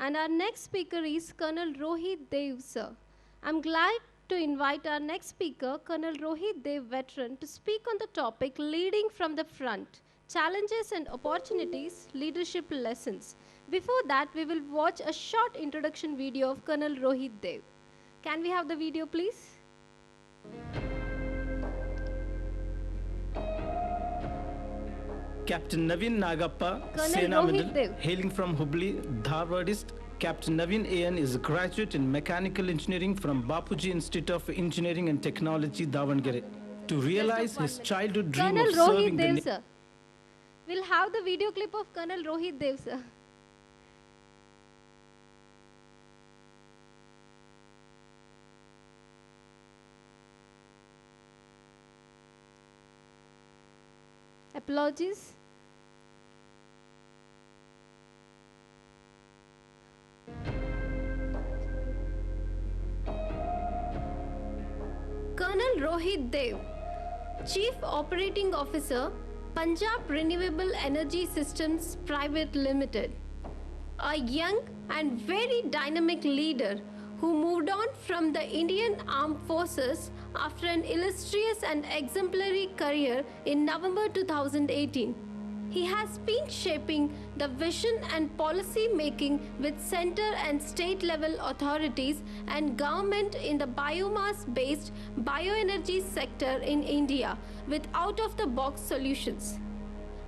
And our next speaker is Colonel Rohit Dev, sir. I'm glad to invite our next speaker, Colonel Rohit Dev, veteran, to speak on the topic Leading from the Front Challenges and Opportunities, Leadership Lessons. Before that, we will watch a short introduction video of Colonel Rohit Dev. Can we have the video, please? Captain Navin Nagappa, Colonel Sena Rohit Middle, Dev. hailing from Hubli, Dharwadist. Captain Navin AN is a graduate in mechanical engineering from Bapuji Institute of Engineering and Technology, Davangere. To realize his childhood dream Colonel of serving Rohit the Dev, sir. We'll have the video clip of Colonel Rohit Dev, sir. Apologies. Colonel Rohit Dev, Chief Operating Officer, Punjab Renewable Energy Systems Private Limited. A young and very dynamic leader who moved on from the Indian Armed Forces after an illustrious and exemplary career in November 2018. He has been shaping the vision and policy making with center and state level authorities and government in the biomass based bioenergy sector in India with out of the box solutions.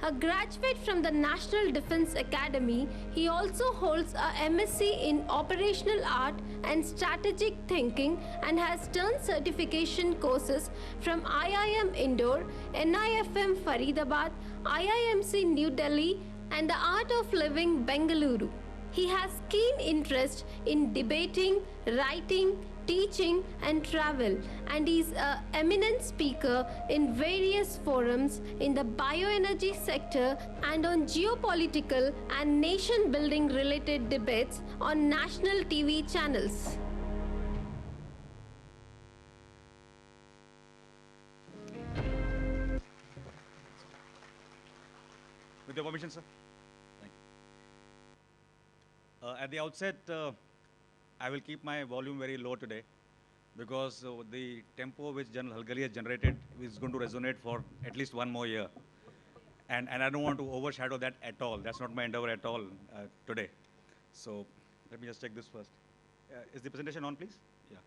A graduate from the National Defence Academy, he also holds a MSc in Operational Art and Strategic Thinking and has done certification courses from IIM Indore, NIFM Faridabad, IIMC New Delhi, and the Art of Living Bengaluru. He has keen interest in debating, writing, teaching and travel, and is an eminent speaker in various forums in the bioenergy sector and on geopolitical and nation building related debates on national TV channels. With your permission, sir. Thank you. At the outset, I will keep my volume very low today because the tempo which General Halgali has generated is going to resonate for at least one more year. And I don't want to overshadow that at all. That's not my endeavor at all today. So let me just check this first. Is the presentation on, please? Yeah.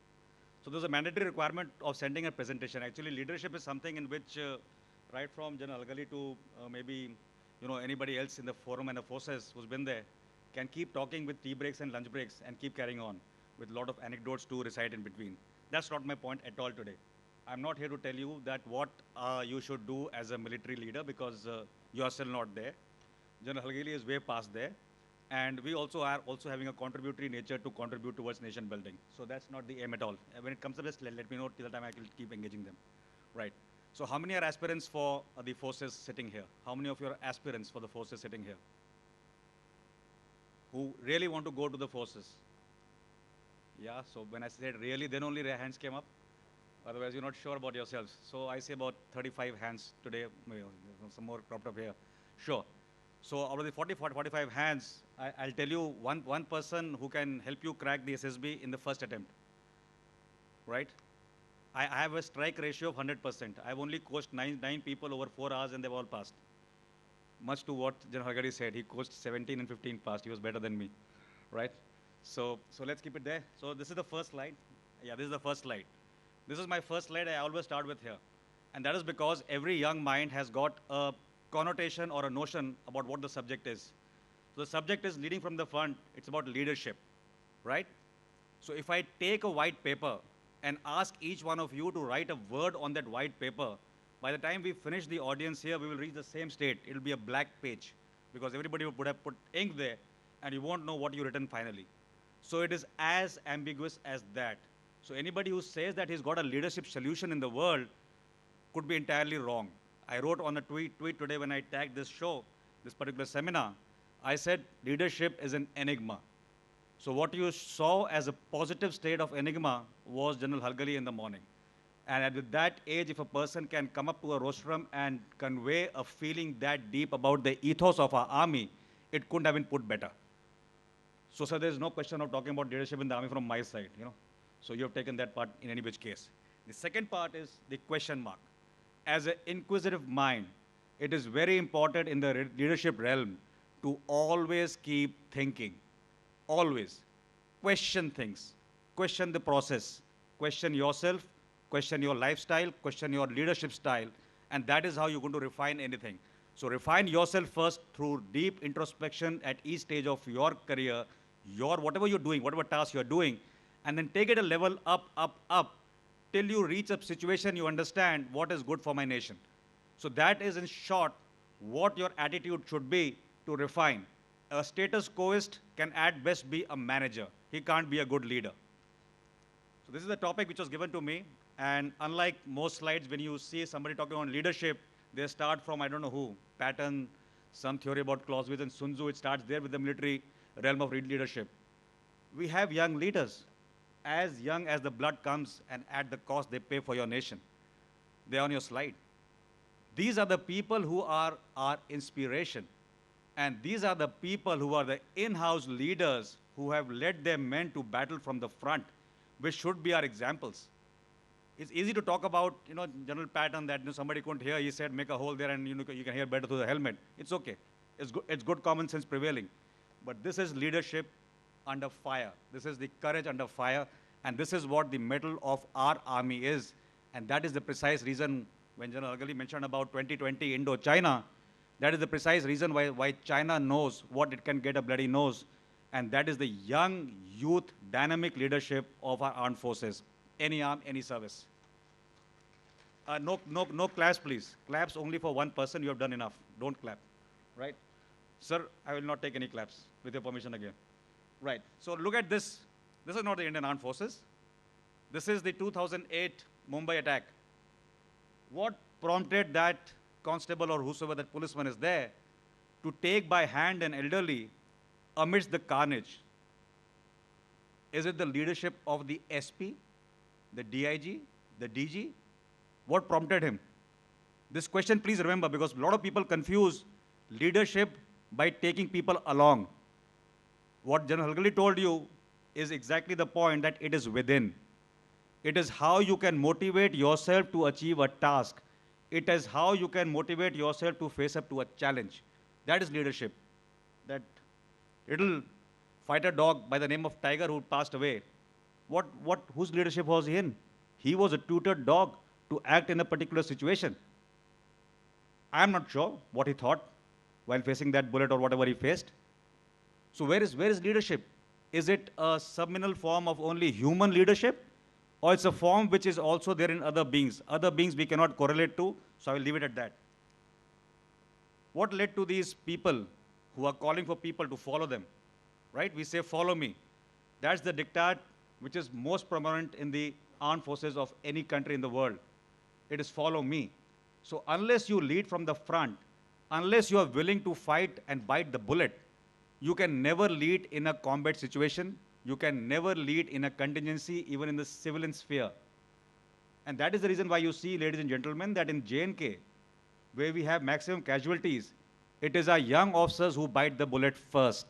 So there's a mandatory requirement of sending a presentation. Actually, leadership is something in which, right from General Halgali to maybe anybody else in the forum and the forces who's been there, can keep talking with tea breaks and lunch breaks and keep carrying on with a lot of anecdotes to recite in between. That's not my point at all today. I'm not here to tell you that what you should do as a military leader because you are still not there. General Halgali is way past there. And we also are also having a contributory nature to contribute towards nation building. So that's not the aim at all. When it comes to this, let me know till the time I will keep engaging them. Right. So how many are aspirants for the forces sitting here? How many of you are aspirants for the forces sitting here? Who really want to go to the forces? Yeah, so when I said really, then only their hands came up. Otherwise, you're not sure about yourselves. So I say about 35 hands today, some more cropped up here. Sure. So out of the 45 hands, I'll tell you one person who can help you crack the SSB in the first attempt. Right? I have a strike ratio of 100%. I've only coached nine people over 4 hours and they've all passed. Much to what General Halgali said, he coached 17 and 15 passed. He was better than me, right? So let's keep it there. So this is the first slide. Yeah, this is the first slide. This is my first slide. I always start with here. And that is because every young mind has got a connotation or a notion about what the subject is. So the subject is leading from the front. It's about leadership, right? So if I take a white paper and ask each one of you to write a word on that white paper, by the time we finish the audience here, we will reach the same state. It will be a black page because everybody would have put ink there and you won't know what you written finally. So it is as ambiguous as that. So anybody who says that he's got a leadership solution in the world could be entirely wrong. I wrote on a tweet today when I tagged this show, this particular seminar, I said leadership is an enigma. So what you saw as a positive state of enigma was General Halgali in the morning. And at that age, if a person can come up to a rostrum and convey a feeling that deep about the ethos of our army, it couldn't have been put better. So, sir, there is no question of talking about leadership in the army from my side, you know. So you have taken that part in any which case. The second part is the question mark. As an inquisitive mind, it is very important in the leadership realm to always keep thinking. Always. Question things. Question the process. Question yourself. Question your lifestyle. Question your leadership style. And that is how you're going to refine anything. So refine yourself first through deep introspection at each stage of your career, your whatever you're doing, whatever task you're doing, and then take it a level up, till you reach a situation you understand what is good for my nation. So that is in short what your attitude should be to refine. A status quoist can at best be a manager. He can't be a good leader. So this is the topic which was given to me. And unlike most slides, when you see somebody talking on leadership, they start from I don't know who, Patton, some theory about Clausewitz and Sun Tzu. It starts there with the military realm of leadership. We have young leaders, as young as the blood comes and at the cost they pay for your nation. They're on your slide. These are the people who are our inspiration. And these are the people who are the in-house leaders who have led their men to battle from the front, which should be our examples. It's easy to talk about, General Patton that somebody couldn't hear. He said, make a hole there and you can hear better through the helmet. It's okay. It's good common sense prevailing. But this is leadership under fire. This is the courage under fire. And this is what the mettle of our army is. And that is the precise reason when General Argali mentioned about 2020 Indo-China, that is the precise reason why China knows what it can get a bloody nose. And that is the young, youth, dynamic leadership of our armed forces. Any arm, any service. No claps, please. Claps only for one person. You have done enough. Don't clap. Right? Sir, I will not take any claps, with your permission again. Right. So look at this. This is not the Indian Armed Forces. This is the 2008 Mumbai attack. What prompted that constable or whosoever that policeman is there to take by hand an elderly amidst the carnage? Is it the leadership of the SP, the DIG, the DG? What prompted him? This question, please remember, because a lot of people confuse leadership by taking people along. What General Argali told you is exactly the point, that it is within. It is how you can motivate yourself to achieve a task. It is how you can motivate yourself to face up to a challenge. That is leadership. That little fighter dog by the name of Tiger who passed away, whose leadership was he in? He was a tutored dog to act in a particular situation. I am not sure what he thought while facing that bullet or whatever he faced. So where is leadership? Is it a subliminal form of only human leadership? Or it's a form which is also there in other beings? Other beings we cannot correlate to, so I will leave it at that. What led to these people who are calling for people to follow them? Right? We say, follow me. That's the diktat which is most prominent in the armed forces of any country in the world. It is follow me. So unless you lead from the front, unless you are willing to fight and bite the bullet, you can never lead in a combat situation. You can never lead in a contingency, even in the civilian sphere. And that is the reason why you see, ladies and gentlemen, that in J&K, where we have maximum casualties, it is our young officers who bite the bullet first.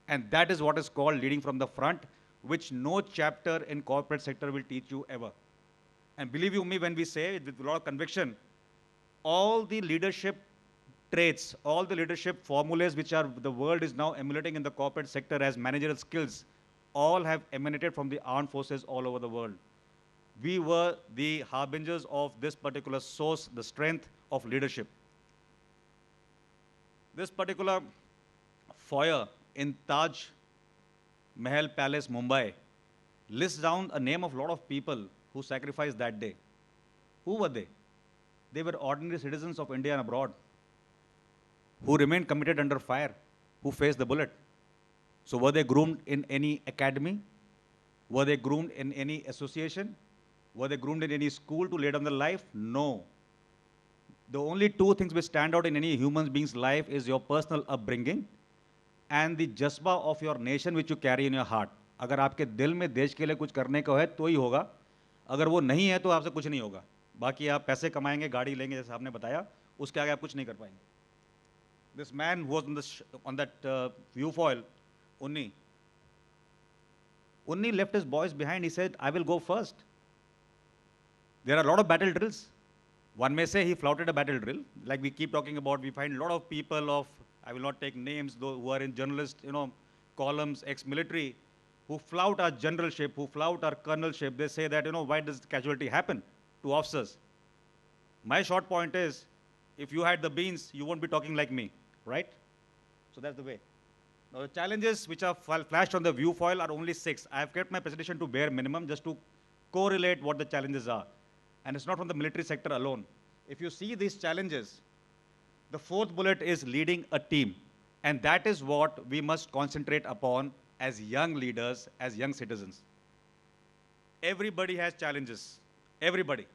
And that is what is called leading from the front, which no chapter in corporate sector will teach you ever. And believe you me when we say, with a lot of conviction, all the leadership traits, all the leadership formulas which the world is now emulating in the corporate sector as managerial skills, all have emanated from the armed forces all over the world. We were the harbingers of this particular source, the strength of leadership. This particular foyer in Taj Mahal Palace, Mumbai, lists down a name of a lot of people who sacrificed that day. Who were they? They were ordinary citizens of India and abroad, who remained committed under fire, who faced the bullet. So were they groomed in any academy? Were they groomed in any association? Were they groomed in any school to lay down their life? No. The only two things which stand out in any human being's life is your personal upbringing and the jazba of your nation which you carry in your heart. अगर आपके दिल में देश के लिए कुछ करने को है तो ही होगा, अगर वो नहीं है तो आपसे कुछ नहीं होगा. बाकी आप पैसे कमाएंगे, गाड़ी लेंगे, जैसे आपने बताया, उसके आगे आप कुछ नहीं कर पाएंगे. This man who was on that view foil, Unni, only left his boys behind. He said, I will go first. There are a lot of battle drills. One may say he flouted a battle drill. Like we keep talking about, we find a lot of people of, I will not take names, though, who are in journalist, columns, ex-military, who flout our generalship, who flout our colonelship. They say that, why does casualty happen to officers? My short point is, if you had the beans, you won't be talking like me, right? So that's the way. Now, the challenges which are flashed on the view foil are only 6. I have kept my presentation to bare minimum just to correlate what the challenges are. And it's not from the military sector alone. If you see these challenges, the 4th bullet is leading a team. And that is what we must concentrate upon as young leaders, as young citizens. Everybody has challenges. Everybody.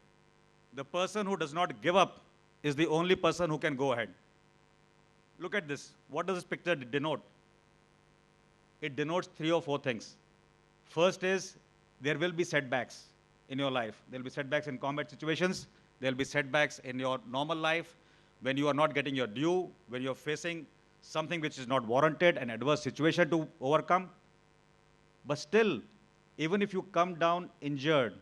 The person who does not give up is the only person who can go ahead. Look at this. What does this picture denote? It denotes 3 or 4 things. First is, there will be setbacks in your life. There will be setbacks in combat situations. There will be setbacks in your normal life, when you are not getting your due, when you're facing something which is not warranted, an adverse situation to overcome. But still, even if you come down injured,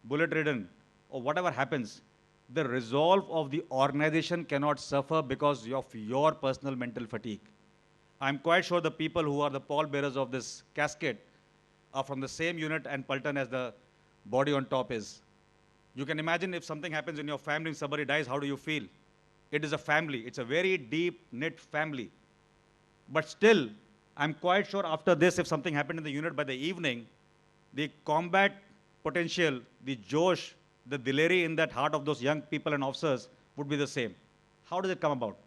bullet-ridden, or whatever happens, the resolve of the organization cannot suffer because of your personal mental fatigue. I'm quite sure the people who are the pallbearers of this casket are from the same unit and Paltan as the body on top is. You can imagine if something happens in your family, somebody dies, how do you feel? It is a family. It's a very deep-knit family. But still, I'm quite sure after this, if something happened in the unit by the evening, the combat potential, the josh, the dileri in that heart of those young people and officers would be the same. How does it come about?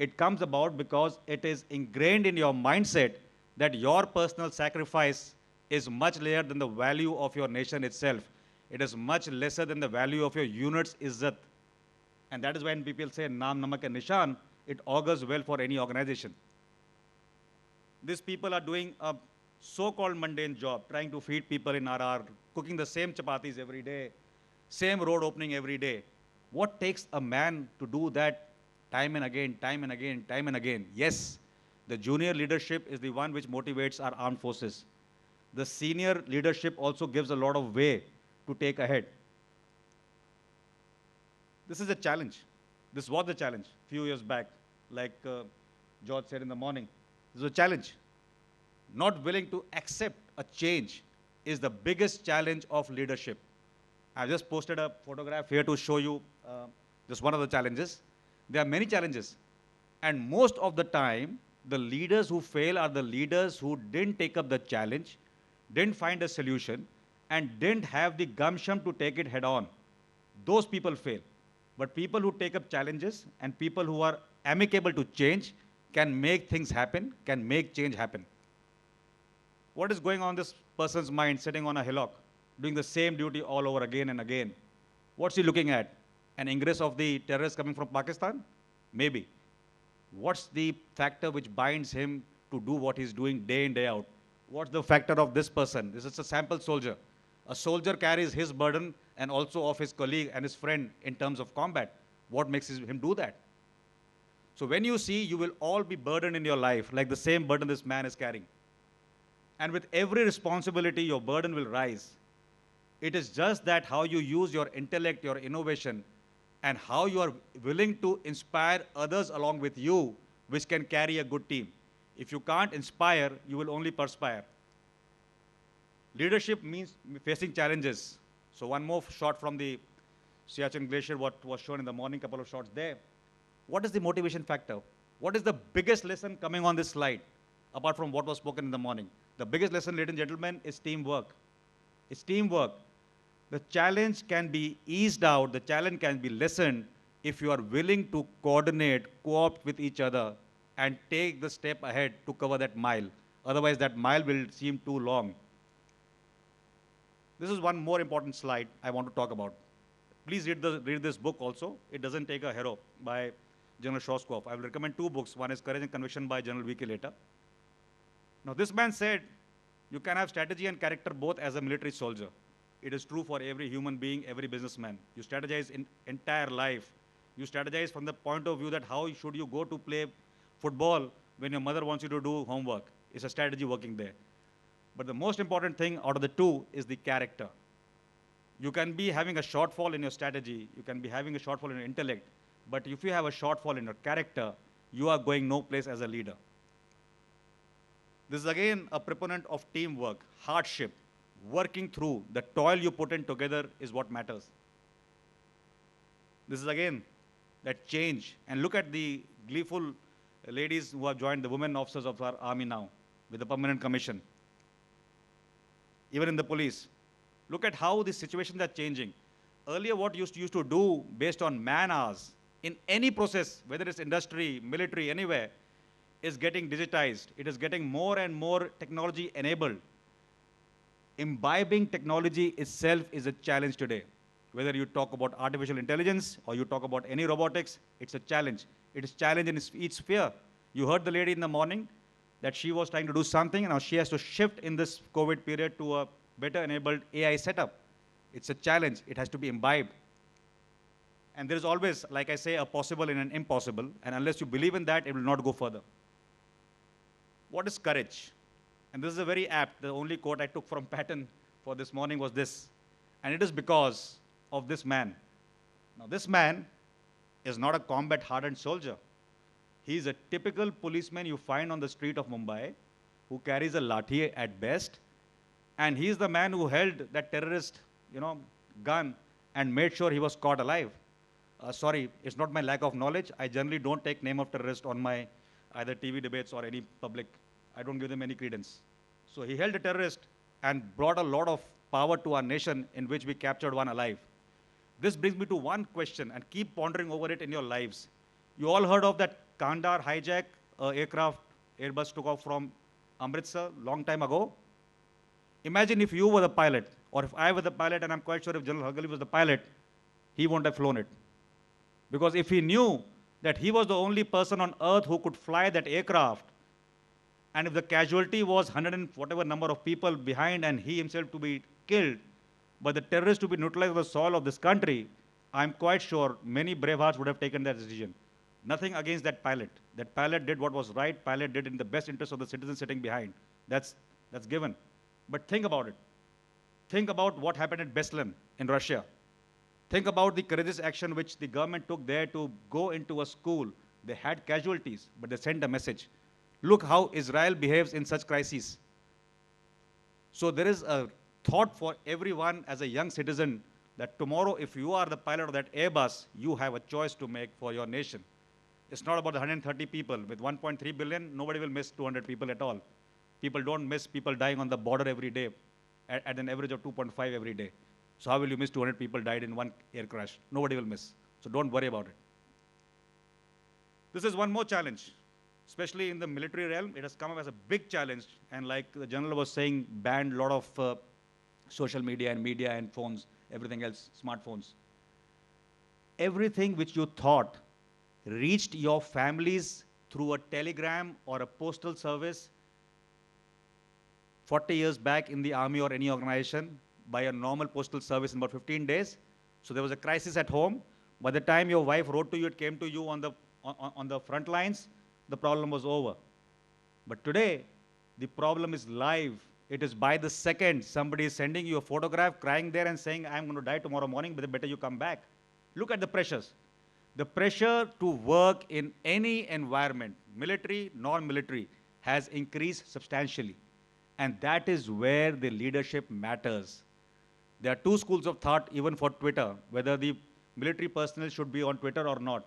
It comes about because it is ingrained in your mindset that your personal sacrifice is much lower than the value of your nation itself. It is much lesser than the value of your unit's izzat. And that is when people say Naam, Namak and Nishan, it augurs well for any organization. These people are doing a so-called mundane job, trying to feed people in RR, cooking the same chapatis every day, same road opening every day. What takes a man to do that time and again, time and again, time and again? Yes, the junior leadership is the one which motivates our armed forces. The senior leadership also gives a lot of way to take ahead. This is a challenge. This was the challenge a few years back, like George said in the morning. This is a challenge. Not willing to accept a change is the biggest challenge of leadership. I just posted a photograph here to show you just one of the challenges. There are many challenges. And most of the time, the leaders who fail are the leaders who didn't take up the challenge, didn't find a solution, and didn't have the gumption to take it head on. Those people fail. But people who take up challenges and people who are amicable to change can make things happen, can make change happen. What is going on in this person's mind sitting on a hillock, doing the same duty all over again and again? What's he looking at? An ingress of the terrorists coming from Pakistan? Maybe. What's the factor which binds him to do what he's doing day in, day out? What's the factor of this person? This is a sample soldier. A soldier carries his burden and also of his colleague and his friend in terms of combat. What makes him do that? So when you see, you will all be burdened in your life, like the same burden this man is carrying. And with every responsibility, your burden will rise. It is just that how you use your intellect, your innovation, and how you are willing to inspire others along with you, which can carry a good team. If you can't inspire, you will only perspire. Leadership means facing challenges. So one more shot from the Siachen Glacier, what was shown in the morning, couple of shots there. What is the motivation factor? What is the biggest lesson coming on this slide, apart from what was spoken in the morning? The biggest lesson, ladies and gentlemen, is teamwork. It's teamwork. The challenge can be eased out, the challenge can be lessened if you are willing to coordinate, co-opt with each other, and take the step ahead to cover that mile. Otherwise, that mile will seem too long. This is one more important slide I want to talk about. Please read this book also. It doesn't take a hero by General Shoskov. I will recommend 2 books. One is Courage and Conviction by General V.K. Leta. Now, this man said, you can have strategy and character both as a military soldier. It is true for every human being, every businessman. You strategize in entire life. You strategize from the point of view that how should you go to play football when your mother wants you to do homework. It's a strategy working there. But the most important thing out of the two is the character. You can be having a shortfall in your strategy, you can be having a shortfall in your intellect, but if you have a shortfall in your character, you are going no place as a leader. This is again a proponent of teamwork, hardship, working through, the toil you put in together is what matters. This is again that change. And look at the gleeful ladies who have joined the women officers of our army now with the permanent commission. Even in the police. Look at how the situations are changing. Earlier, what used to do based on man hours in any process, whether it's industry, military, anywhere, is getting digitized. It is getting more and more technology enabled. Imbibing technology itself is a challenge today. Whether you talk about artificial intelligence or you talk about any robotics, it's a challenge. It is a challenge in each sphere. You heard the lady in the morning that she was trying to do something, and now she has to shift in this COVID period to a better enabled AI setup. It's a challenge. It has to be imbibed. And there is always, like I say, a possible and an impossible. And unless you believe in that, it will not go further. What is courage? And this is a very apt, the only quote I took from Patton for this morning was this. And it is because of this man. Now, this man is not a combat-hardened soldier. He is a typical policeman you find on the street of Mumbai who carries a lathi at best. And he is the man who held that terrorist, gun and made sure he was caught alive. Sorry, it's not my lack of knowledge. I generally don't take name of terrorist on my either TV debates or any public. I don't give them any credence. So he held a terrorist and brought a lot of power to our nation in which we captured one alive. This brings me to one question, and keep pondering over it in your lives. You all heard of that Kandahar hijack aircraft Airbus took off from Amritsar long time ago? Imagine if you were the pilot, or if I were the pilot, and I'm quite sure if General Hargali was the pilot, he wouldn't have flown it. Because if he knew that he was the only person on earth who could fly that aircraft, and if the casualty was 100 and whatever number of people behind and he himself to be killed, but the terrorists to be neutralized on the soil of this country, I'm quite sure many brave hearts would have taken that decision. Nothing against that pilot. That pilot did what was right. Pilot did in the best interest of the citizens sitting behind. That's given. But think about it. Think about what happened at Beslan in Russia. Think about the courageous action which the government took there to go into a school. They had casualties, but they sent a message. Look how Israel behaves in such crises. So there is a thought for everyone as a young citizen that tomorrow, if you are the pilot of that Airbus, you have a choice to make for your nation. It's not about the 130 people. With 1.3 billion, nobody will miss 200 people at all. People don't miss people dying on the border every day at an average of 2.5 every day. So how will you miss 200 people died in one air crash? Nobody will miss. So don't worry about it. This is one more challenge. Especially in the military realm, it has come up as a big challenge. And like the general was saying, banned a lot of social media and phones, everything else, smartphones. Everything which you thought reached your families through a telegram or a postal service 40 years back in the army or any organization by a normal postal service in about 15 days. So there was a crisis at home. By the time your wife wrote to you, it came to you on the front lines, the problem was over. But today, the problem is live. It is by the second. Somebody is sending you a photograph, crying there and saying, I'm going to die tomorrow morning, but better you come back. Look at the pressures. The pressure to work in any environment, military, non-military, has increased substantially. And that is where the leadership matters. There are two schools of thought, even for Twitter, whether the military personnel should be on Twitter or not.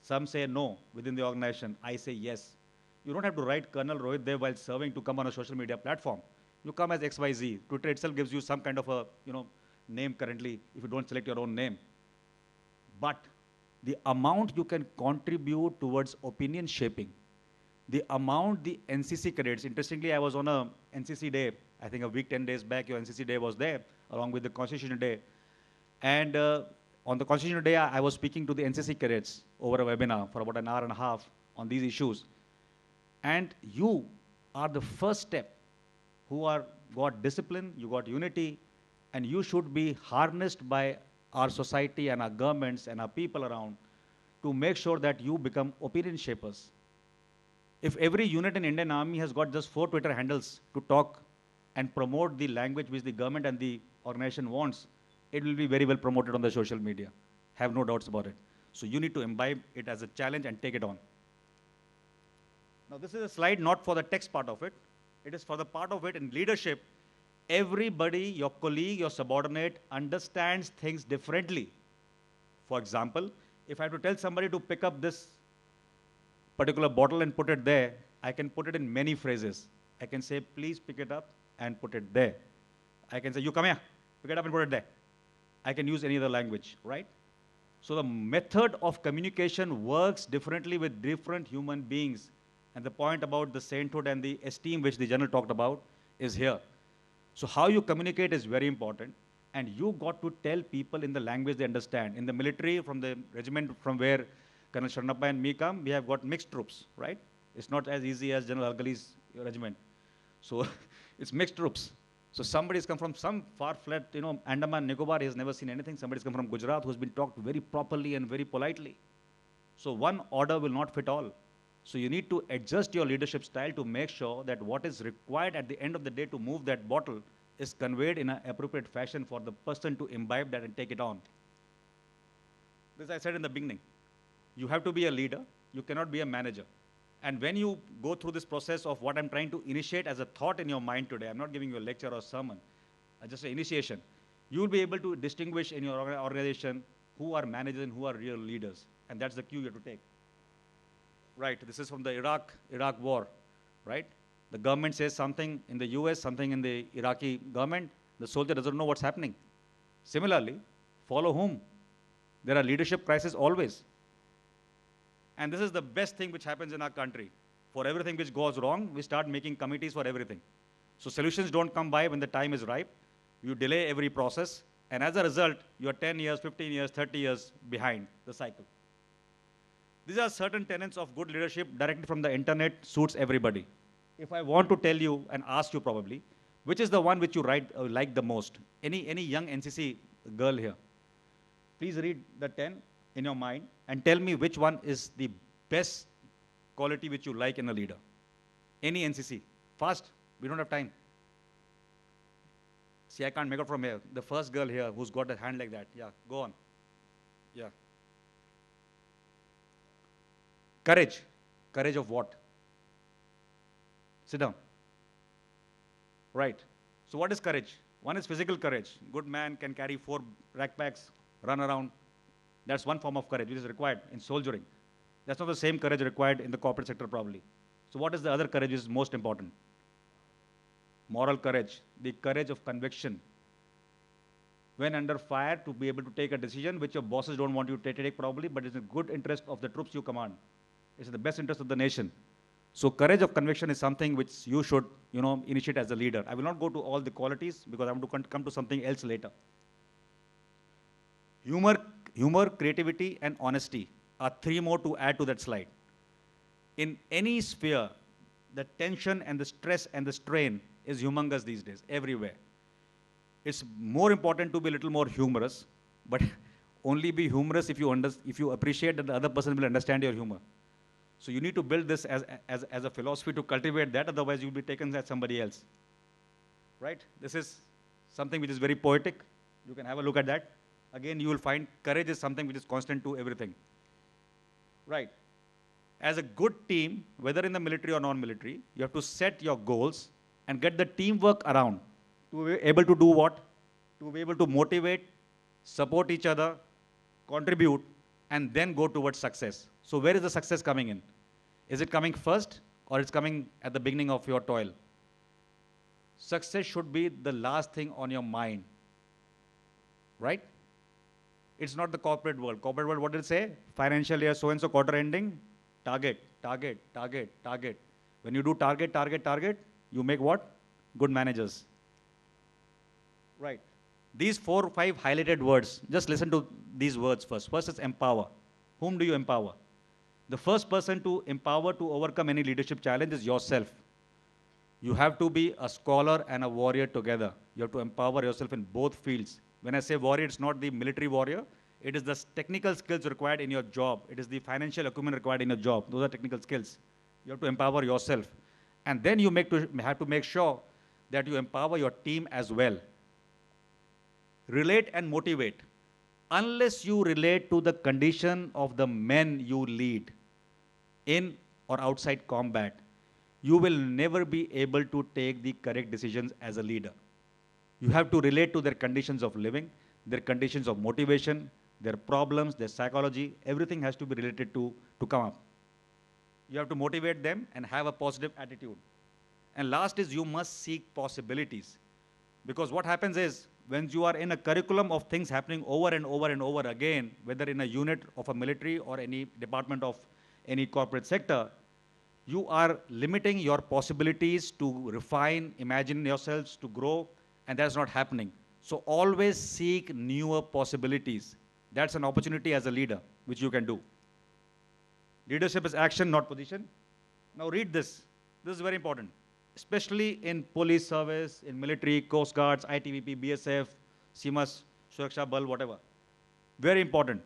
Some say no within the organization. I say yes. You don't have to write Colonel Rohit there while serving to come on a social media platform. You come as XYZ. Twitter itself gives you some kind of a name currently if you don't select your own name. But the amount you can contribute towards opinion shaping, the amount the NCC cadets, interestingly, I was on a NCC day, I think a week, 10 days back, your NCC day was there, along with the Constitution Day. And on the Constitution Day, I was speaking to the NCC cadets over a webinar for about an hour and a half on these issues. And you are the first step who got discipline, you got unity, and you should be harnessed by our society and our governments and our people around to make sure that you become opinion shapers. If every unit in Indian Army has got just 4 Twitter handles to talk and promote the language which the government and the organization wants, it will be very well promoted on the social media. Have no doubts about it. So you need to imbibe it as a challenge and take it on. Now this is a slide not for the text part of it. It is for the part of it in leadership. Everybody, your colleague, your subordinate, understands things differently. For example, if I have to tell somebody to pick up this particular bottle and put it there, I can put it in many phrases. I can say, please pick it up and put it there. I can say, you come here, pick it up and put it there. I can use any other language, right? So the method of communication works differently with different human beings. And the point about the sainthood and the esteem which the general talked about is here. So how you communicate is very important. And you got to tell people in the language they understand. In the military, from the regiment from where Colonel Sharanappa and me come, we have got mixed troops, right? It's not as easy as General Alkali's regiment. So it's mixed troops. So somebody's come from some far-fled, Andaman, Nicobar, he has never seen anything. Somebody's come from Gujarat who's been talked very properly and very politely. So one order will not fit all. So you need to adjust your leadership style to make sure that what is required at the end of the day to move that bottle is conveyed in an appropriate fashion for the person to imbibe that and take it on. This I said in the beginning. You have to be a leader. You cannot be a manager. And when you go through this process of what I'm trying to initiate as a thought in your mind today, I'm not giving you a lecture or a sermon, just an initiation, you will be able to distinguish in your organization who are managers and who are real leaders. And that's the cue you have to take. Right, this is from the Iraq war, right? The government says something in the US, something in the Iraqi government, the soldier doesn't know what's happening. Similarly, follow whom? There are leadership crises always. And this is the best thing which happens in our country. For everything which goes wrong, we start making committees for everything. So solutions don't come by when the time is ripe. You delay every process, and as a result, you are 10 years, 15 years, 30 years behind the cycle. These are certain tenets of good leadership directly from the internet, suits everybody. If I want to tell you and ask you probably, which is the one which you like the most? Any young NCC girl here? Please read the 10 in your mind and tell me which one is the best quality which you like in a leader. Any NCC. Fast, we don't have time. See, I can't make out from here. The first girl here who's got a hand like that. Yeah, go on. Yeah. Courage. Courage of what? Sit down. Right. So what is courage? One is physical courage. Good man can carry 4 backpacks, run around. That's one form of courage which is required in soldiering. That's not the same courage required in the corporate sector probably. So what is the other courage which is most important? Moral courage. The courage of conviction. When under fire, to be able to take a decision which your bosses don't want you to take probably, but it's in the good interest of the troops you command. It's in the best interest of the nation. So courage of conviction is something which you should, initiate as a leader. I will not go to all the qualities because I want to come to something else later. Humor, creativity, and honesty are 3 more to add to that slide. In any sphere, the tension and the stress and the strain is humongous these days, everywhere. It's more important to be a little more humorous, but only be humorous if you appreciate that the other person will understand your humor. So you need to build this as a philosophy to cultivate that, otherwise you'll be taken as somebody else. Right? This is something which is very poetic. You can have a look at that. Again, you will find courage is something which is constant to everything. Right. As a good team, whether in the military or non-military, you have to set your goals and get the teamwork around to be able to do what? To be able to motivate, support each other, contribute, and then go towards success. So where is the success coming in? Is it coming first or it's coming at the beginning of your toil? Success should be the last thing on your mind. Right? It's not the corporate world. Corporate world, what did it say? Financial year so-and-so quarter ending, target, target, target, target. When you do target, target, target, you make what? Good managers. Right. These 4 or 5 highlighted words, just listen to these words first. First is empower. Whom do you empower? The first person to empower to overcome any leadership challenge is yourself. You have to be a scholar and a warrior together. You have to empower yourself in both fields. When I say warrior, it's not the military warrior. It is the technical skills required in your job. It is the financial acumen required in your job. Those are technical skills. You have to empower yourself. And then you have to make sure that you empower your team as well. Relate and motivate. Unless you relate to the condition of the men you lead in or outside combat, you will never be able to take the correct decisions as a leader. You have to relate to their conditions of living, their conditions of motivation, their problems, their psychology. Everything has to be related to come up. You have to motivate them and have a positive attitude. And last is you must seek possibilities. Because what happens is, when you are in a curriculum of things happening over and over and over again, whether in a unit of a military or any department of any corporate sector, you are limiting your possibilities to refine, imagine yourselves, to grow, and that's not happening. So always seek newer possibilities. That's an opportunity as a leader, which you can do. Leadership is action, not position. Now read this. This is very important, especially in police service, in military, Coast Guards, ITBP, BSF, CMAS, Suraksha Bal, whatever. Very important.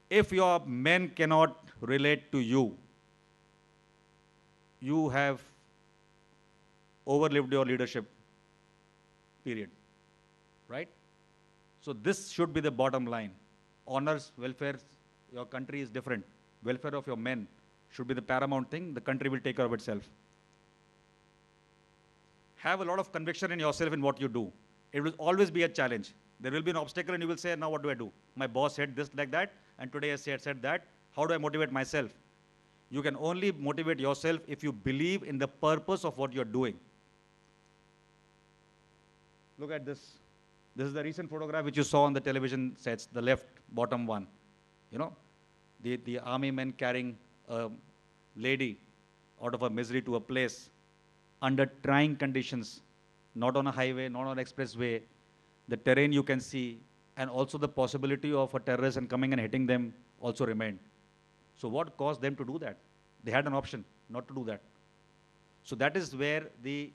If your men cannot relate to you, you have overlived your leadership period, right? So this should be the bottom line. Honors, welfare, your country is different. Welfare of your men should be the paramount thing. The country will take care of itself. Have a lot of conviction in yourself in what you do. It will always be a challenge. There will be an obstacle and you will say, now what do I do? My boss said this like that, and today I said that. How do I motivate myself? You can only motivate yourself if you believe in the purpose of what you're doing. Look at this. This is the recent photograph which you saw on the television sets, the left bottom one. You know, the army men carrying a lady out of a misery to a place under trying conditions, not on a highway, not on an expressway. The terrain you can see, and also the possibility of a terrorist and coming and hitting them also remained. So what caused them to do that? They had an option not to do that. So that is where the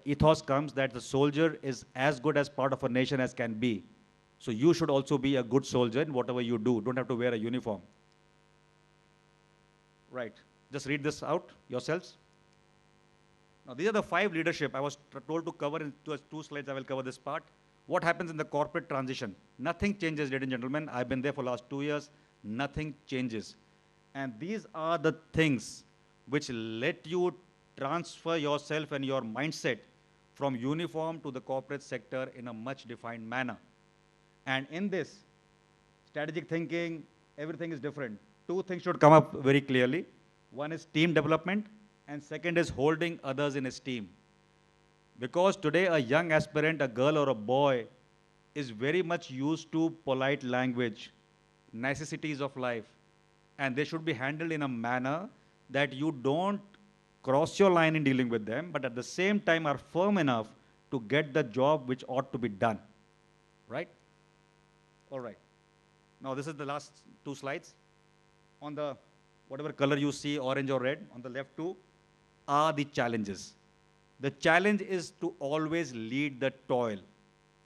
ethos comes, that the soldier is as good as part of a nation as can be. So you should also be a good soldier in whatever you do. Don't have to wear a uniform. Right. Just read this out yourselves. Now, these are the 5 leadership I was told to cover in 2 slides. I will cover this part. What happens in the corporate transition? Nothing changes, ladies and gentlemen. I've been there for the last 2 years. Nothing changes. And these are the things which let you transfer yourself and your mindset from uniform to the corporate sector in a much defined manner. And in this, strategic thinking, everything is different. 2 things should come up very clearly. One is team development, and second is holding others in esteem. Because today a young aspirant, a girl or a boy, is very much used to polite language, necessities of life, and they should be handled in a manner that you don't cross your line in dealing with them, but at the same time are firm enough to get the job which ought to be done. Right? All right. Now this is the last 2 slides. On the whatever color you see, orange or red, on the left 2 are the challenges. The challenge is to always lead the toil.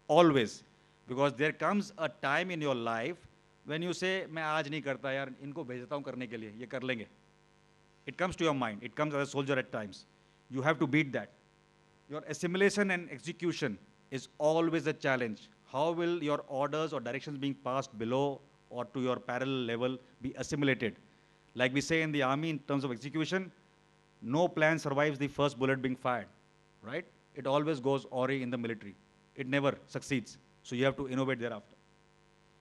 Always. Because there comes a time in your life when you say, मैं आज नहीं करता यार, इनको भेजता हूँ करने के लिए, ये कर लेंगे. It comes to your mind. It comes as a soldier at times. You have to beat that. Your assimilation and execution is always a challenge. How will your orders or directions being passed below or to your parallel level be assimilated? Like we say in the army in terms of execution, no plan survives the first bullet being fired, right? It always goes awry in the military. It never succeeds. So you have to innovate thereafter.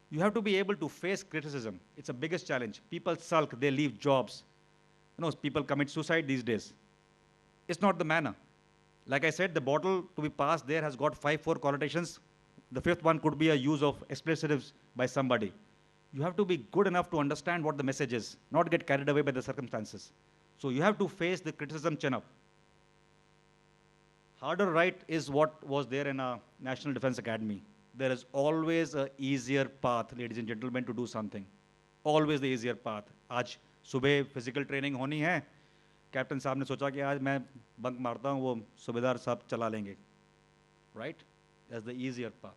You have to be able to face criticism. It's the biggest challenge. People sulk, they leave jobs. People commit suicide these days. It's not the manner. Like I said, the bottle to be passed there has got 5-4 connotations. The 5th one could be a use of expletives by somebody. You have to be good enough to understand what the message is, not get carried away by the circumstances. So you have to face the criticism chin up. Harder right is what was there in a National Defense Academy. There is always an easier path, ladies and gentlemen, to do something. Always the easier path. आज सुबह physical training होनी है. Captain साहब ने सोचा कि आज मैं बंक मारता हूँ, वो सुबेदार साहब चला लेंगे. Right? That's the easier path.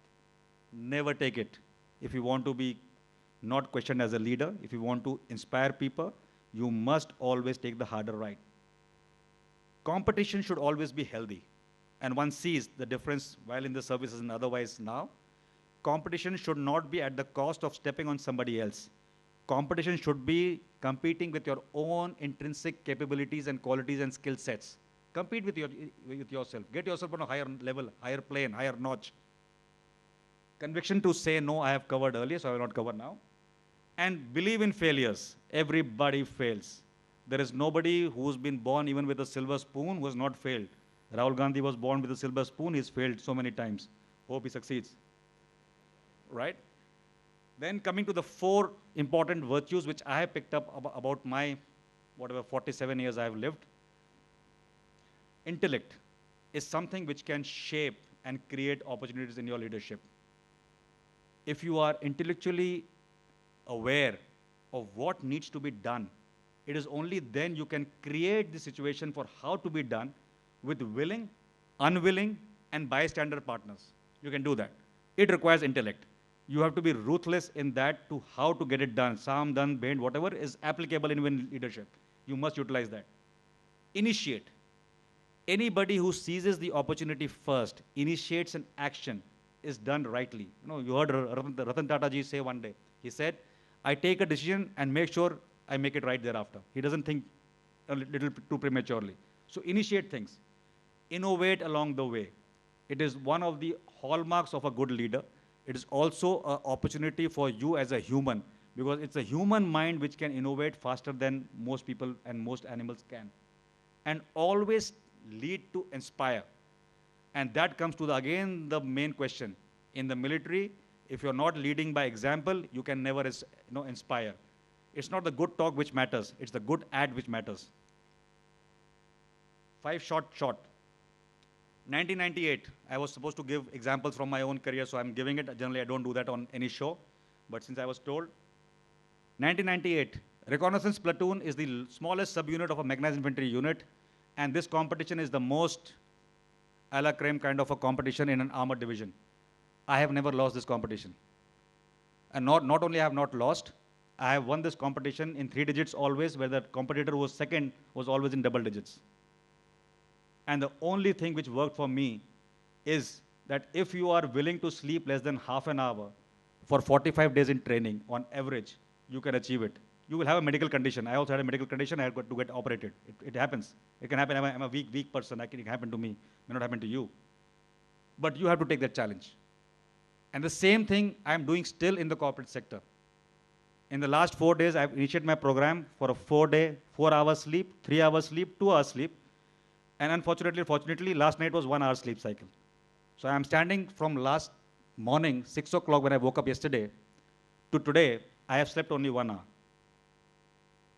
Never take it. If you want to be not questioned as a leader, if you want to inspire people, you must always take the harder right. Competition should always be healthy. and one sees the difference while in the services and otherwise now, competition should not be at the cost of stepping on somebody else. Competition should be competing with your own intrinsic capabilities and qualities and skill sets. Compete with yourself. Get yourself on a higher level, higher plane, higher notch. Conviction to say no, I have covered earlier, so I will not cover now. And believe in failures. Everybody fails. There is nobody who's been born even with a silver spoon who has not failed. Rahul Gandhi was born with a silver spoon, he's failed so many times. Hope he succeeds. Right? Then coming to the 4 important virtues which I have picked up about my, whatever, 47 years I have lived. Intellect is something which can shape and create opportunities in your leadership. If you are intellectually aware of what needs to be done, it is only then you can create the situation for how to be done with willing, unwilling, and bystander partners. You can do that. It requires intellect. You have to be ruthless in that to how to get it done. Sam, done, bend, whatever is applicable in leadership. You must utilize that. Initiate. Anybody who seizes the opportunity first, initiates an action, is done rightly. You heard Ratan Tata ji say one day, he said, I take a decision and make sure I make it right thereafter. He doesn't think a little too prematurely. So initiate things. Innovate along the way. It is one of the hallmarks of a good leader. It is also an opportunity for you as a human, because it's a human mind which can innovate faster than most people and most animals can. And always lead to inspire. And that comes to, again, the main question. In the military, if you're not leading by example, you can never inspire. It's not the good talk which matters, it's the good ad which matters. 5 short. 1998, I was supposed to give examples from my own career, so I'm giving it. Generally, I don't do that on any show. But since I was told, 1998, reconnaissance platoon is the smallest subunit of a mechanized infantry unit. And this competition is the most a la creme kind of a competition in an armored division. I have never lost this competition. And not only I have not lost, I have won this competition in 3 digits always, where the competitor who was second was always in double digits. And the only thing which worked for me is that if you are willing to sleep less than half an hour for 45 days in training, on average, you can achieve it. You will have a medical condition. I also had a medical condition. I had to get operated. It happens. It can happen. I'm a weak person. It can happen to me. May not happen to you. But you have to take that challenge. And the same thing I'm doing still in the corporate sector. In the last 4 days, I've initiated my program for a 4-day, 4 hours sleep, 3 hours sleep, 2 hours sleep. And fortunately, last night was 1 hour sleep cycle. So I'm standing from last morning, 6 o'clock when I woke up yesterday, to today, I have slept only 1 hour.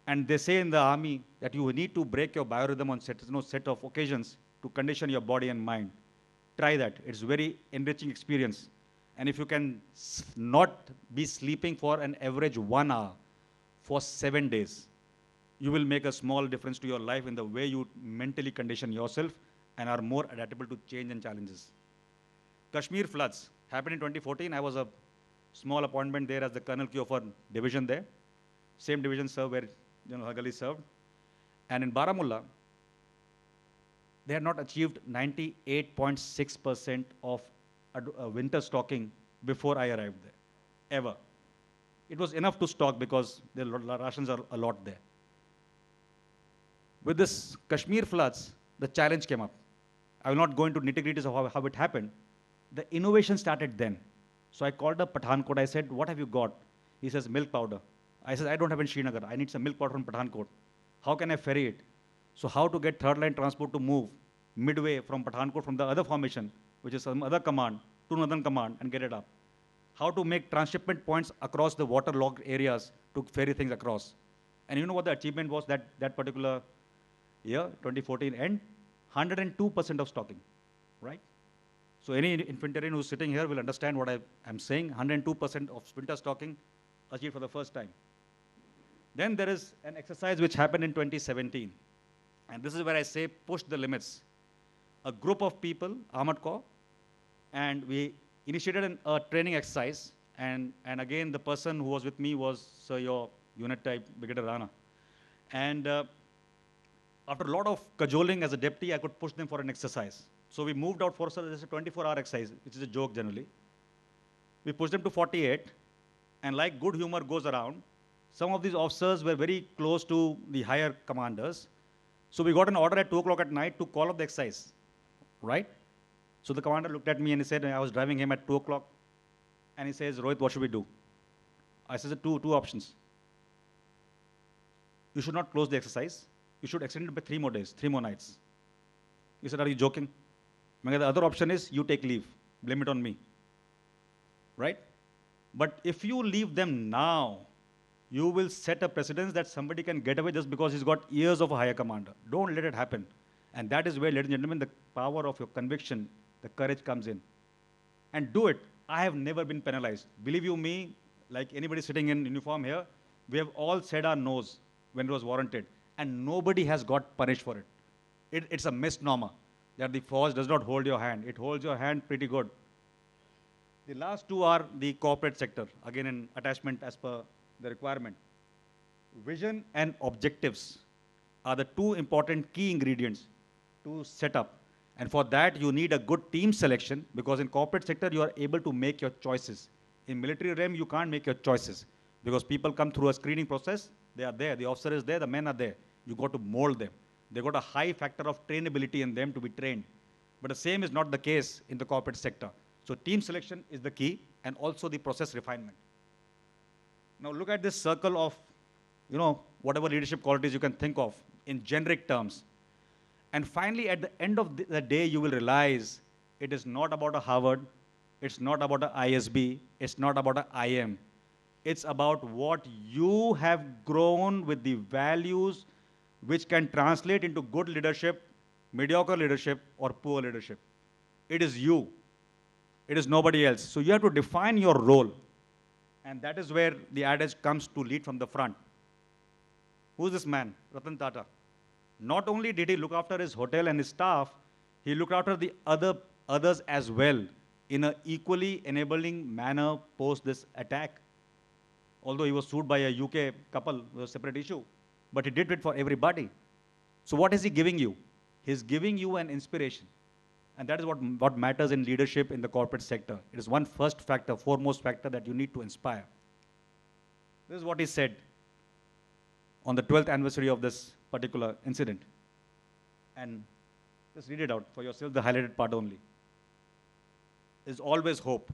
And they say in the army that you need to break your biorhythm on set of occasions to condition your body and mind. Try that. It's a very enriching experience. And if you can not be sleeping for an average 1 hour for 7 days, you will make a small difference to your life in the way you mentally condition yourself and are more adaptable to change and challenges. Kashmir floods happened in 2014. I was a small appointment there as the Colonel Q of a division there. Same division served where General Hagali served. And in Baramulla, they had not achieved 98.6% of winter stocking before I arrived there, ever. It was enough to stock because the rations are a lot there. With this Kashmir floods, the challenge came up. I will not go into nitty-gritties of how it happened. The innovation started then. So I called up Pathankot. I said, what have you got? He says, milk powder. I said, I don't have in Srinagar. I need some milk powder from Pathankot. How can I ferry it? So how to get third line transport to move midway from Pathankot, from the other formation, which is some other command, to another command, and get it up. How to make transshipment points across the waterlogged areas to ferry things across. And you know what the achievement was that particular year, 2014 end? 102% of stocking, right? So any infantryman who's sitting here will understand what I'm saying. 102% of winter stocking achieved for the first time. Then there is an exercise which happened in 2017. And this is where I say push the limits. A group of people, Armored Corps, and we initiated a training exercise. And again, the person who was with me was your unit type, Brigadier Rana. And after a lot of cajoling as a deputy, I could push them for an exercise. So we moved out for just a 24-hour exercise, which is a joke generally. We pushed them to 48, and like good humor goes around, some of these officers were very close to the higher commanders. So we got an order at 2 o'clock at night to call up the exercise, right? So the commander looked at me and he said, I was driving him at 2 o'clock, and he says, Rohit, what should we do? I said, two options. You should not close the exercise. You should extend it by 3 more days, 3 more nights. He said, are you joking? The other option is you take leave. Blame it on me. Right? But if you leave them now, you will set a precedence that somebody can get away just because he's got years of a higher commander. Don't let it happen. And that is where, ladies and gentlemen, the power of your conviction, the courage comes in. And do it. I have never been penalized. Believe you me, like anybody sitting in uniform here, we have all said our no's when it was warranted. And nobody has got punished for it. It's a misnomer that the force does not hold your hand. It holds your hand pretty good. The last two are the corporate sector, again in attachment as per the requirement. Vision and objectives are the two important key ingredients to set up. And for that, you need a good team selection, because in corporate sector, you are able to make your choices. In military realm, you can't make your choices because people come through a screening process. They are there. The officer is there. The men are there. You got to mold them. They got a high factor of trainability in them to be trained. But the same is not the case in the corporate sector. So team selection is the key, and also the process refinement. Now look at this circle of, whatever leadership qualities you can think of in generic terms. And finally, at the end of the day, you will realize it is not about a Harvard, it's not about a ISB, it's not about a IM. It's about what you have grown with the values which can translate into good leadership, mediocre leadership, or poor leadership. It is you. It is nobody else. So you have to define your role. And that is where the adage comes to lead from the front. Who is this man? Ratan Tata. Not only did he look after his hotel and his staff, he looked after the others as well in an equally enabling manner post this attack. Although he was sued by a UK couple, it was a separate issue. But he did it for everybody. So what is he giving you? He's giving you an inspiration. And that is what matters in leadership in the corporate sector. It is one first factor, foremost factor that you need to inspire. This is what he said on the 12th anniversary of this particular incident. And just read it out for yourself, the highlighted part only. There's always hope.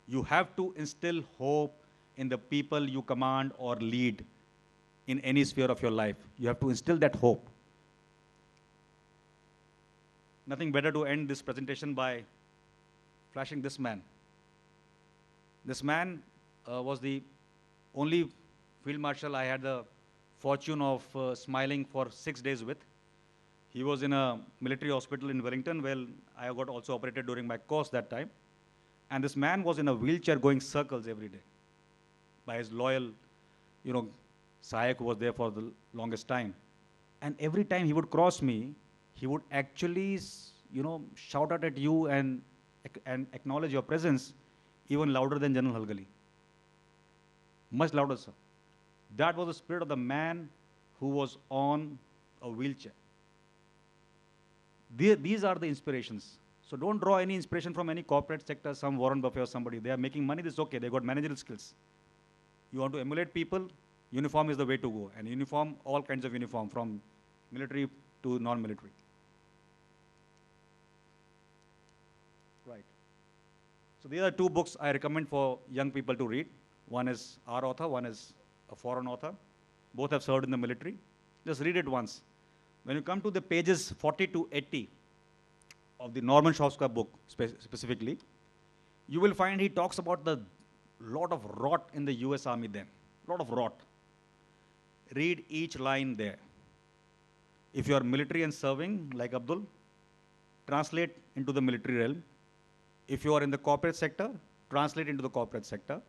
You have to instill hope in the people you command or lead in any sphere of your life. You have to instill that hope. Nothing better to end this presentation by flashing this man. This man was the only field marshal I had the fortune of smiling for 6 days with. He was in a military hospital in Wellington, where I got also operated during my course that time. And this man was in a wheelchair going circles every day by his loyal, Sayak, who was there for the longest time. And every time he would cross me, he would actually, shout out at you and acknowledge your presence even louder than General Halgali. Much louder, sir. That was the spirit of the man who was on a wheelchair. These are the inspirations. So don't draw any inspiration from any corporate sector, some Warren Buffett or somebody. They are making money, this is okay. They got managerial skills. You want to emulate people, uniform is the way to go. And uniform, all kinds of uniform, from military to non-military. Right. So these are 2 books I recommend for young people to read. One is our author, one is a foreign author. Both have served in the military. Just read it once. When you come to the pages 40 to 80 of the Norman Schwarzkopf book specifically, you will find he talks about the lot of rot in the US Army then. Lot of rot. Read each line there. If you are military and serving, like Abdul, translate into the military realm. If you are in the corporate sector, translate into the corporate sector.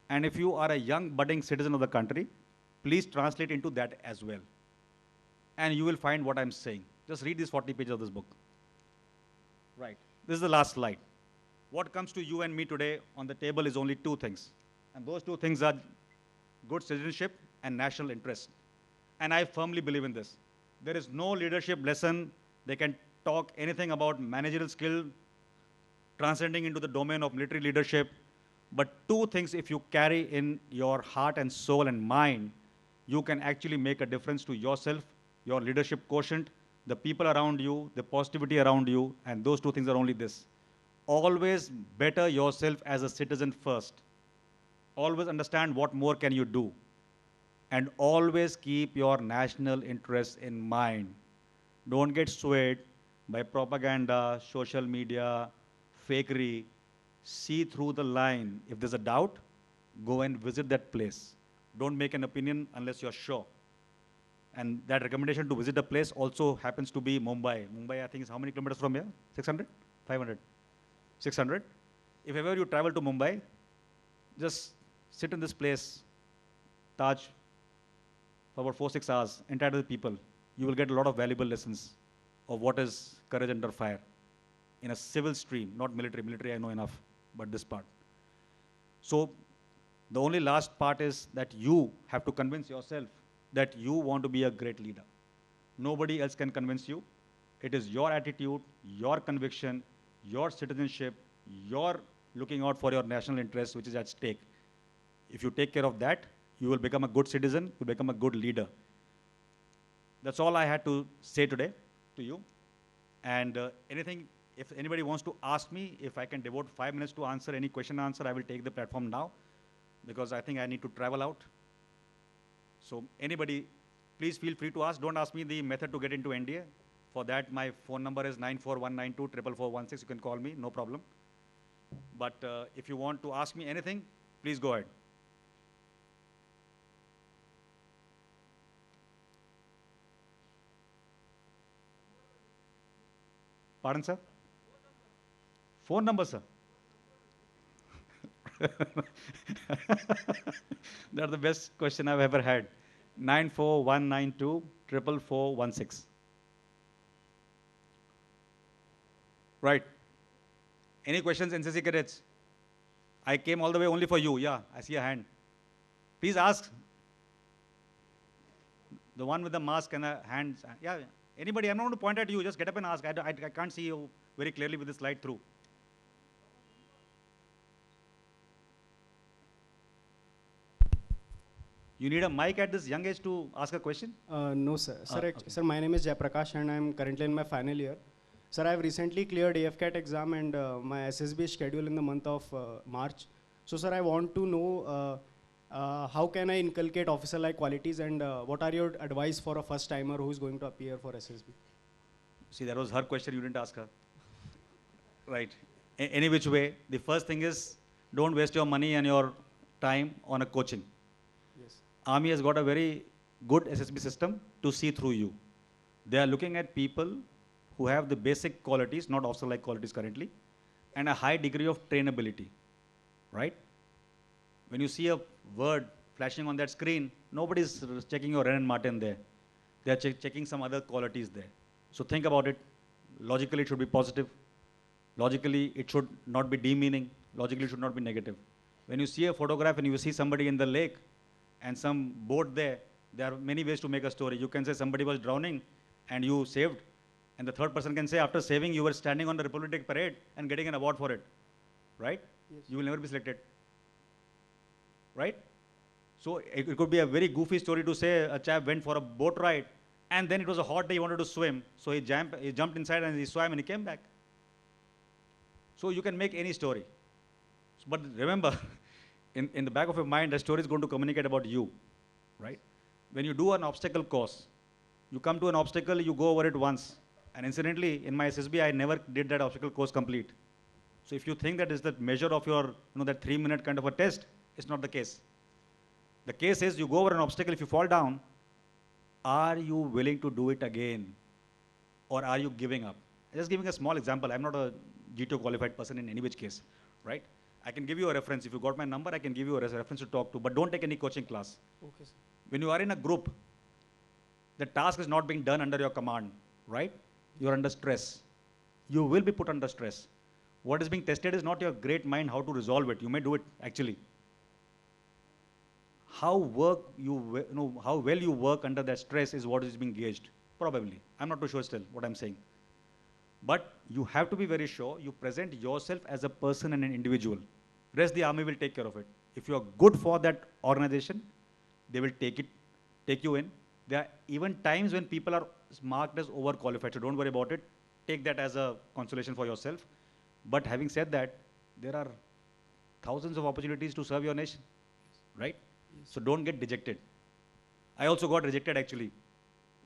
And if you are a young budding citizen of the country, please translate into that as well. And you will find what I'm saying. Just read these 40 pages of this book. Right. This is the last slide. What comes to you and me today on the table is only 2 things. And those 2 things are good citizenship and national interest. And I firmly believe in this. There is no leadership lesson they can talk anything about managerial skill, transcending into the domain of military leadership. But two things, if you carry in your heart and soul and mind, you can actually make a difference to yourself, your leadership quotient, the people around you, the positivity around you, and those two things are only this. Always better yourself as a citizen first. Always understand what more can you do. And always keep your national interests in mind. Don't get swayed by propaganda, social media, fakery. See through the line. If there's a doubt, go and visit that place. Don't make an opinion unless you're sure. And that recommendation to visit a place also happens to be Mumbai. Mumbai, I think, is how many kilometers from here? 600? 500? 600? If ever you travel to Mumbai, just sit in this place, Taj, for about 4-6 hours, entitled with people. You will get a lot of valuable lessons of what is courage under fire in a civil stream, not military. Military, I know enough, but this part. So the only last part is that you have to convince yourself that you want to be a great leader. Nobody else can convince you. It is your attitude, your conviction, your citizenship, your looking out for your national interests, which is at stake. If you take care of that, you will become a good citizen, you become a good leader. That's all I had to say today to you. And if anybody wants to ask me, if I can devote 5 minutes to answer any question and answer, I will take the platform now, because I think I need to travel out. So anybody, please feel free to ask. Don't ask me the method to get into NDA. For that, my phone number is 94192 44416. You can call me, no problem. But if you want to ask me anything, please go ahead. Pardon, sir? Phone number, sir? That's the best question I've ever had. 94192 44416. Right. Any questions, NCC cadets? I came all the way only for you. Yeah, I see a hand. Please ask. The one with the mask and a hand. Yeah, anybody, I'm not going to point at you. Just get up and ask. I can't see you very clearly with this light through. You need a mic at this young age to ask a question? No, sir. Sir, okay. sir, my name is Jayaprakash and I'm currently in my final year. Sir, I have recently cleared AFCAT exam and my SSB is scheduled in the month of March. So, sir, I want to know how can I inculcate officer-like qualities and what are your advice for a first-timer who is going to appear for SSB? See, that was her question, you didn't ask her. Right. Any which way, the first thing is don't waste your money and your time on a coaching. Yes. Army has got a very good SSB system to see through you. They are looking at people who have the basic qualities, not officer-like qualities currently, and a high degree of trainability, right? When you see a word flashing on that screen, nobody's checking your Ren and Martin there. They're checking some other qualities there. So think about it. Logically, it should be positive. Logically, it should not be demeaning. Logically, it should not be negative. When you see a photograph and you see somebody in the lake and some boat there are many ways to make a story. You can say somebody was drowning and you saved. And the third person can say, after saving, you were standing on the Republic Day parade and getting an award for it. Right? Yes. You will never be selected. Right? So it could be a very goofy story to say a chap went for a boat ride and then it was a hot day, he wanted to swim. So he jumped inside and he swam and he came back. So you can make any story. But remember, in the back of your mind, the story is going to communicate about you. Right? When you do an obstacle course, you come to an obstacle, you go over it once. And incidentally, in my SSB, I never did that obstacle course complete. So if you think that is the measure of your, that 3-minute kind of a test, it's not the case. The case is you go over an obstacle, if you fall down, are you willing to do it again? Or are you giving up? Just giving a small example. I'm not a G2 qualified person in any which case, right? I can give you a reference. If you got my number, I can give you a reference to talk to, but don't take any coaching class. Okay, sir. When you are in a group, the task is not being done under your command, right? You're under stress. You will be put under stress. What is being tested is not your great mind, how to resolve it. You may do it, actually. How well you work under that stress is what is being gauged, probably. I'm not too sure still what I'm saying. But you have to be very sure you present yourself as a person and an individual. Rest the army will take care of it. If you are good for that organization, they will take you in. There are even times when people are marked as overqualified, so don't worry about it. Take that as a consolation for yourself. But having said that, there are thousands of opportunities to serve your nation, right? So don't get dejected. I also got rejected actually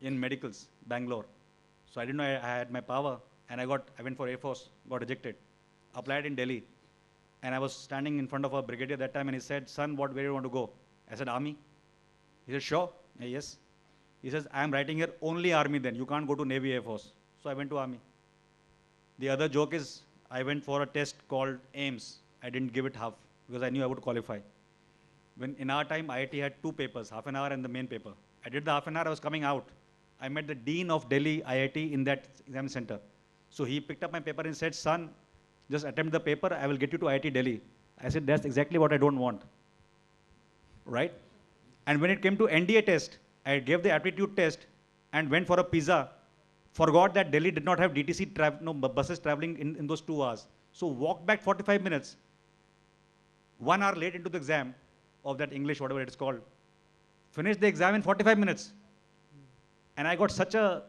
in medicals, Bangalore. So I didn't know I had my power, and I went for Air Force, got rejected. Applied in Delhi, and I was standing in front of a brigadier that time, and he said, "Son, where do you want to go?" I said, "Army." He said, "Sure?" "Yes." He says, "I am writing here only Army then. You can't go to Navy, Air Force." So I went to Army. The other joke is, I went for a test called AIMS. I didn't give it half because I knew I would qualify. When in our time, IIT had two papers, half an hour and the main paper. I did the half an hour, I was coming out. I met the dean of Delhi IIT in that exam center. So he picked up my paper and said, "Son, just attempt the paper, I will get you to IIT Delhi." I said, "That's exactly what I don't want." Right? And when it came to NDA test, I gave the aptitude test and went for a pizza. Forgot that Delhi did not have DTC buses traveling in those 2 hours. So walked back 45 minutes, 1 hour late into the exam of that English, whatever it is called. Finished the exam in 45 minutes. And I got such a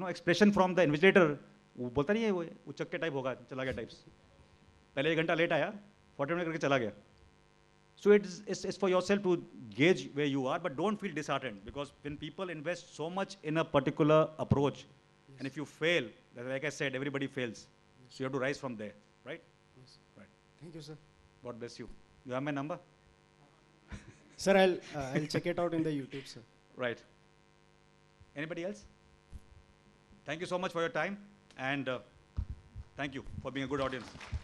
expression from the invigilator. वो बोलता नहीं है वो उचक्के type होगा चला गया types पहले 1 घंटा लेट आया 40 मिनट करके चला गया. So it's for yourself to gauge where you are, but don't feel disheartened, because when people invest so much in a particular approach, and if you fail, like I said, everybody fails. So you have to rise from there, right? Yes. Right. Thank you, sir. God bless you. You have my number? Sir, I'll check it out in the YouTube, sir. Right. Anybody else? Thank you so much for your time, and thank you for being a good audience.